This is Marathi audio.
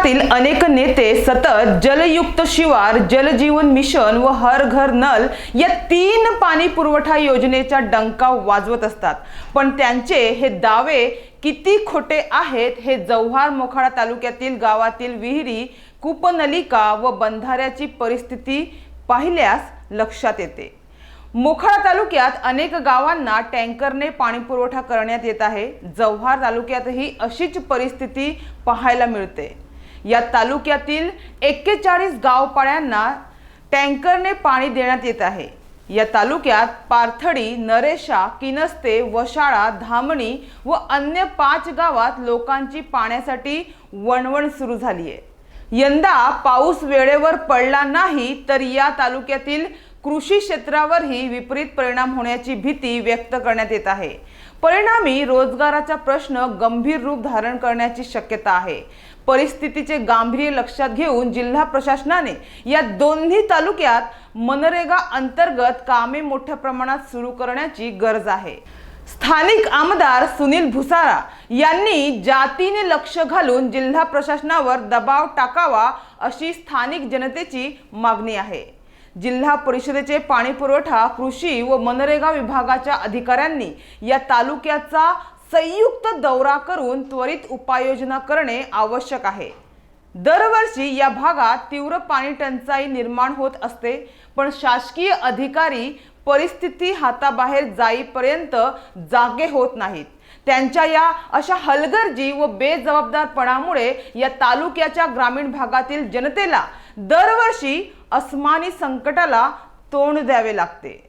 विदर्भातील अनेक नेते सतत जलयुक्त शिवार, जलजीवन मिशन व हर घर नल या 3 पाणी पुरवठा योजनेचा डंका वाजवत असतात। पण त्यांचे हे दावे किती खोटे आहेत हे जव्हार मोखाडा तालुक्यातील गावातील विहिरी, कूपनलिका व बंधाऱ्याची परिस्थिती पाहिल्यास लक्षात येते। मोखाडा तालुक्यात अनेक गावांना टँकरने पाणी पुरवठा करण्यात येत आहे। जव्हार तालुक्यातही अशीच परिस्थिती पाहायला मिळते। या तालुक्यातील 41 गावपाड्यांना टँकरने पाणी देण्यात येत आहे। या तालुक्यात पारथडी, नरेशा, किनस्ते, वशाळा, धामणी व अन्य 5 गावात लोकांची पाण्यासाठी वणवण सुरू झाली आहे। यंदा पाऊस वेळेवर पडला नाही तर या तालुक्यातील कृषी क्षेत्रावरही विपरीत परिणाम होण्याची भीती व्यक्त करण्यात येत आहे। परिणामी रोजगाराचा प्रश्न गंभीर रूप धारण करण्याची शक्यता आहे। परिस्थितीचे गांभीर्य लक्षात घेऊन जिल्हा प्रशासनाने या दोन्ही तालुक्यात मनरेगा अंतर्गत कामे मोठ्या प्रमाणात सुरू करण्याची गरज आहे। स्थानिक आमदार सुनील भुसारा यांनी जातीने लक्ष घालून जिल्हा प्रशासनावर दबाव टाकावा अशी स्थानिक जनतेची मागणी आहे। जिल्हा परिषदेचे पाणी पुरवठा, कृषी व मनरेगा विभागाच्या अधिकाऱ्यांनी या तालुक्याचा संयुक्त दौरा करून त्वरित उपाययोजना करणे आवश्यक आहे। दरवर्षी या भागात तीव्र पाणी टंचाई निर्माण होत असते, पण शासकीय अधिकारी परिस्थिती हाताबाहेर जाईपर्यंत जागे होत नाहीत। त्यांच्या या अशा हलगर्जी व बेजबाबदारपणामुळे या तालुक्याच्या ग्रामीण भागातील जनतेला दरवर्षी अस्मानी संकटाला तोंड द्यावे लागते।